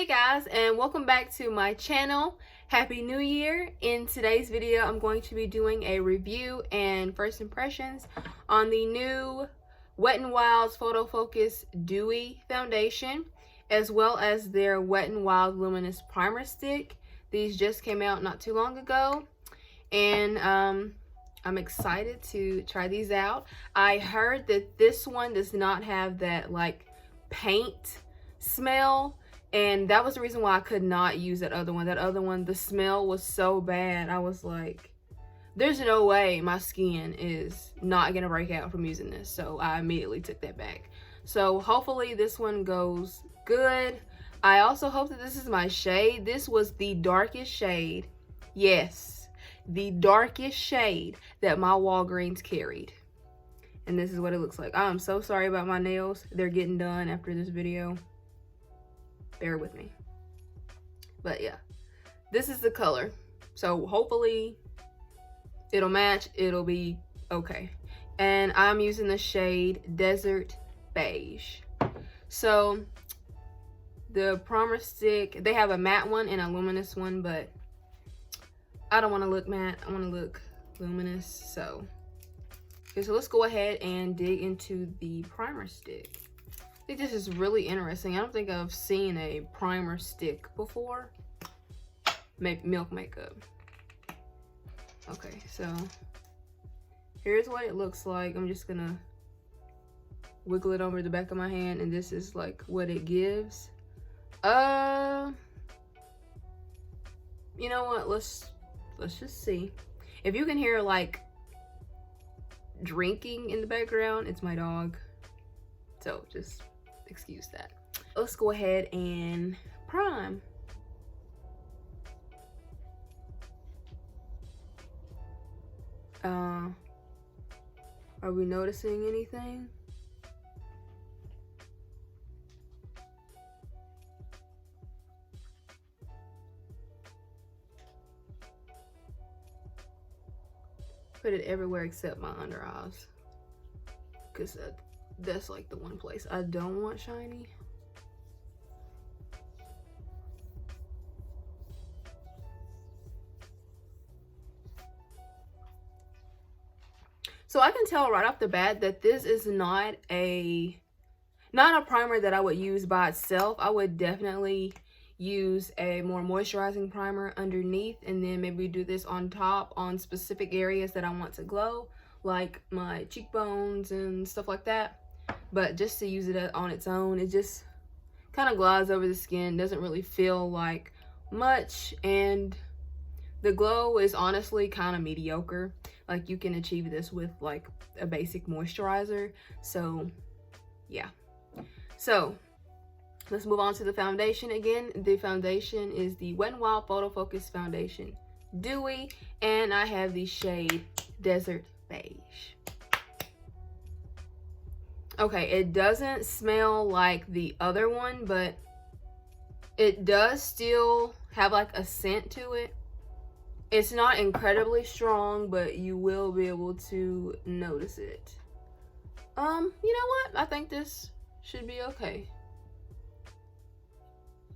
Hey guys, and welcome back to my channel. Happy New Year. In today's video, I'm going to be doing a review and first impressions on the new Wet n Wild's Photo Focus Dewy foundation, as well as their Wet n Wild Luminous primer stick. These just came out not too long ago, and I'm excited to try these out. I heard that this one does not have that like paint smell, and that was the reason why I could not use that other one. That other one, the smell was so bad. I was like, there's no way my skin is not gonna break out from using this. So I immediately took that back. So hopefully this one goes good. I also hope that this is my shade. This was the darkest shade. Yes, the darkest shade that my Walgreens carried. And this is what it looks like. I'm so sorry about my nails. They're getting done after this video. Bear with me. But yeah, this is the color. So hopefully it'll match. It'll be okay. And I'm using the shade Desert Beige. So the primer stick, they have a matte one and a luminous one, but I don't want to look matte. I want to look luminous. So okay, so let's go ahead and dig into the primer stick. I think this is really interesting. I don't think I've seen a primer stick before. Milk makeup. Okay, so here's what it looks like. I'm just gonna wiggle it over the back of my hand, and this is like what it gives. You know what? Let's just see. If you can hear like drinking in the background, it's my dog. So just excuse that. Let's go ahead and prime. Are we noticing anything? Put it everywhere except my under eyes, because that's like the one place I don't want shiny. So I can tell right off the bat that this is not a primer that I would use by itself. I would definitely use a more moisturizing primer underneath, and then maybe do this on top on specific areas that I want to glow, like my cheekbones and stuff like that. But just to use it on its own, it just kind of glides over the skin, doesn't really feel like much, and the glow is honestly kind of mediocre. Like, you can achieve this with like a basic moisturizer. So yeah, so let's move on to the foundation. Again, the foundation is the Wet n Wild Photo Focus Foundation Dewy, and I have the shade Desert Beige. Okay, it doesn't smell like the other one, but it does still have like a scent to it. It's not incredibly strong, but you will be able to notice it. You know what? I think this should be okay.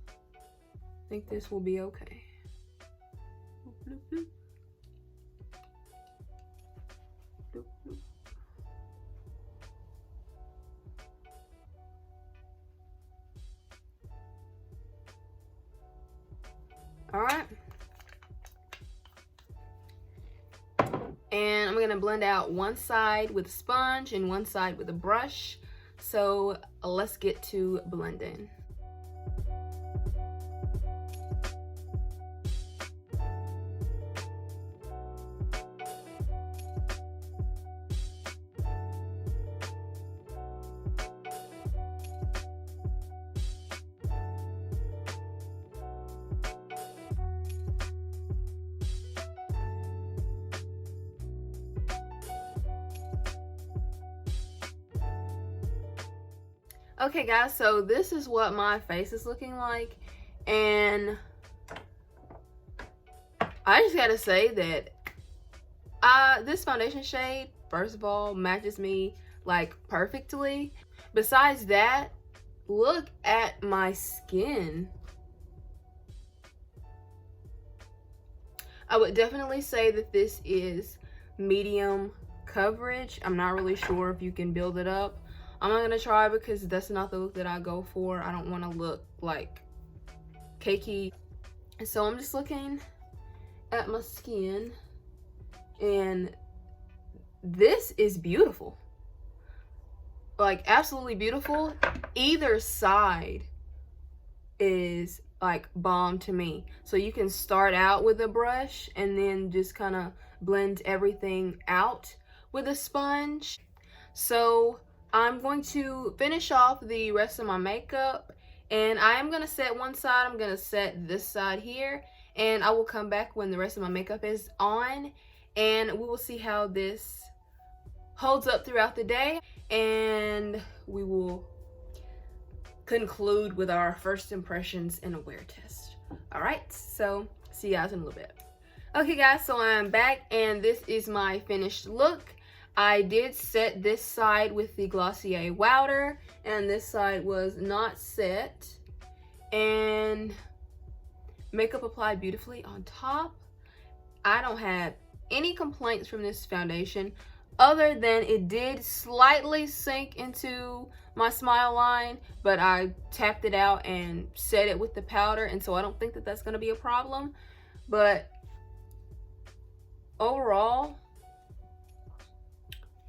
I think this will be okay. Bloop, bloop. Bloop, bloop. All right. And I'm going to blend out one side with a sponge and one side with a brush. So let's get to blending. Okay guys, so this is what my face is looking like, and I just gotta say that this foundation shade, first of all, matches me like perfectly. Besides that, look at my skin. I would definitely say that this is medium coverage. I'm not really sure if you can build it up. I'm not gonna try because that's not the look that I go for. I don't want to look like cakey. So I'm just looking at my skin, and this is beautiful. Like, absolutely beautiful. Either side is like bomb to me. So you can start out with a brush and then just kind of blend everything out with a sponge. So I'm going to finish off the rest of my makeup, and I am going to set one side. I'm going to set this side here, and I will come back when the rest of my makeup is on, and we will see how this holds up throughout the day, and we will conclude with our first impressions and a wear test. All right, so see you guys in a little bit. Okay guys, so I'm back, and this is my finished look. I did set this side with the Glossier Wowder, and this side was not set. And makeup applied beautifully on top. I don't have any complaints from this foundation, other than it did slightly sink into my smile line, but I tapped it out and set it with the powder, and so I don't think that that's going to be a problem. But overall,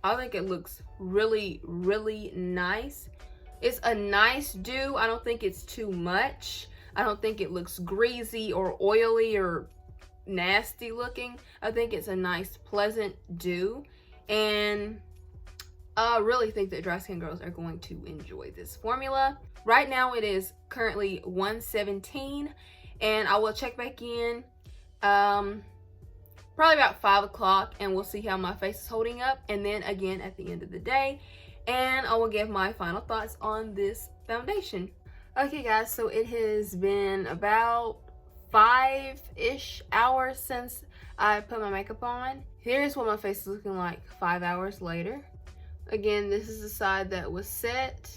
I think it looks really, really nice. It's a nice dew. I don't think it's too much. I don't think it looks greasy or oily or nasty looking. I think it's a nice, pleasant dew. And I really think that dry skin girls are going to enjoy this formula. Right now it is currently 1:17, and I will check back in probably about 5 o'clock, and we'll see how my face is holding up, and then again at the end of the day, and I will give my final thoughts on this foundation. Okay guys, so it has been about 5-ish hours since I put my makeup on. Here's what my face is looking like 5 hours later. Again, this is the side that was set.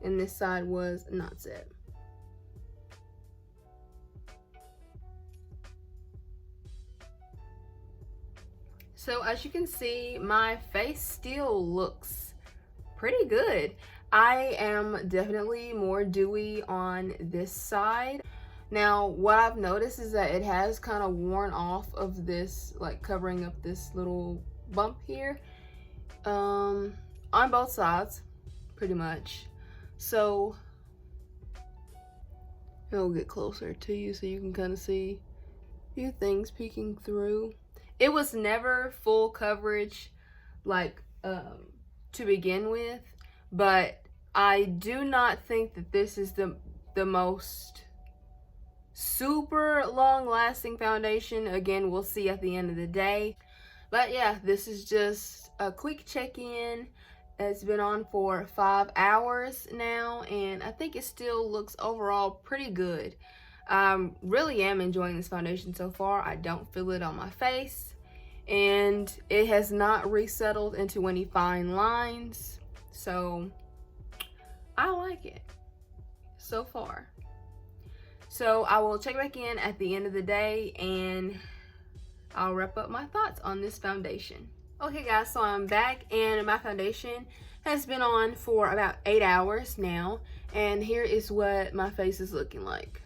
And this side was not set. So as you can see, my face still looks pretty good. I am definitely more dewy on this side. Now, what I've noticed is that it has kind of worn off of this, like covering up this little bump here, on both sides, pretty much. So I'll get closer to you so you can kind of see a few things peeking through. It was never full coverage, like to begin with, but I do not think that this is the most super long-lasting foundation. Again, we'll see at the end of the day. But yeah, this is just a quick check-in. It's been on for 5 hours now, and I think it still looks overall pretty good. I really am enjoying this foundation so far. I don't feel it on my face, and it has not resettled into any fine lines, so I like it so far. So I will check back in at the end of the day, and I'll wrap up my thoughts on this foundation. Okay guys, so I'm back, and my foundation has been on for about 8 hours now, and here is what my face is looking like.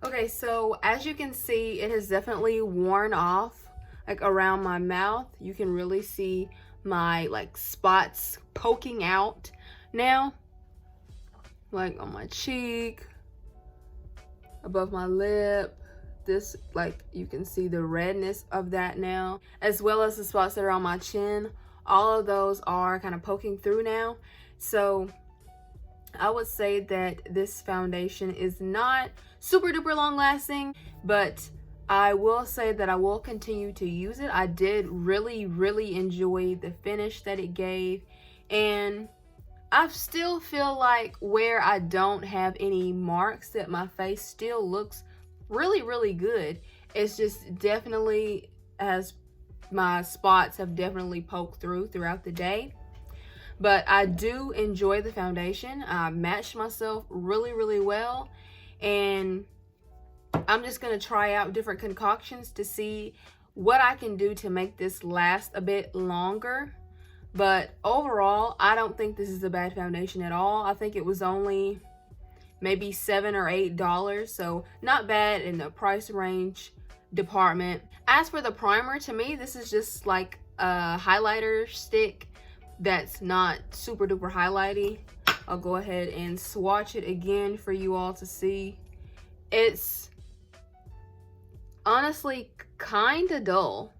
Okay, so as you can see, it has definitely worn off, like around my mouth. You can really see my like spots poking out now, like on my cheek, above my lip. This, like, you can see the redness of that now, as well as the spots that are on my chin. All of those are kind of poking through now. So I would say that this foundation is not super duper long lasting, but I will say that I will continue to use it. I did really enjoy the finish that it gave, and I still feel like where I don't have any marks, that my face still looks really, really good. It's just definitely, as my spots have definitely poked throughout the day. But I do enjoy the foundation. I matched myself really, really well. And I'm just going to try out different concoctions to see what I can do to make this last a bit longer. But overall, I don't think this is a bad foundation at all. I think it was only maybe $7 or $8, so not bad in the price range department. As for the primer, to me, this is just like a highlighter stick that's not super duper highlighty. I'll go ahead and swatch it again for you all to see. It's honestly kind of dull.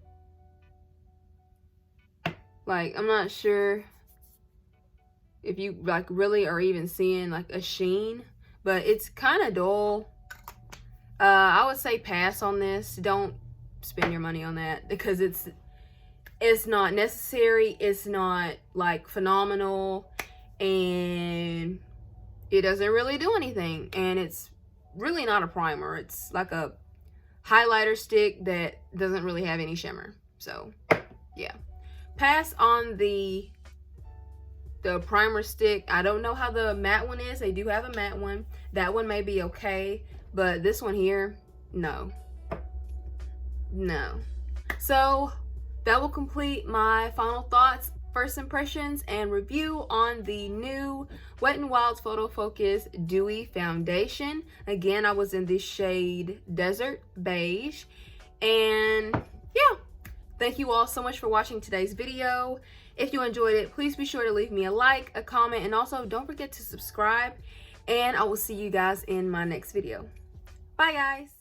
Like, I'm not sure if you like really are even seeing like a sheen, but it's kind of dull. I would say pass on this. Don't spend your money on that because it's not necessary. It's not like phenomenal, and it doesn't really do anything. And it's really not a primer. It's like a highlighter stick that doesn't really have any shimmer. So yeah, pass on the primer stick. I don't know how the matte one is. They do have a matte one. That one may be okay, but this one here, no. So that will complete my final thoughts, first impressions, and review on the new Wet n Wild's Photo Focus Dewy Foundation. Again, I was in the shade Desert Beige. And yeah, thank you all so much for watching today's video. If you enjoyed it, please be sure to leave me a like, a comment, and also don't forget to subscribe. And I will see you guys in my next video. Bye, guys.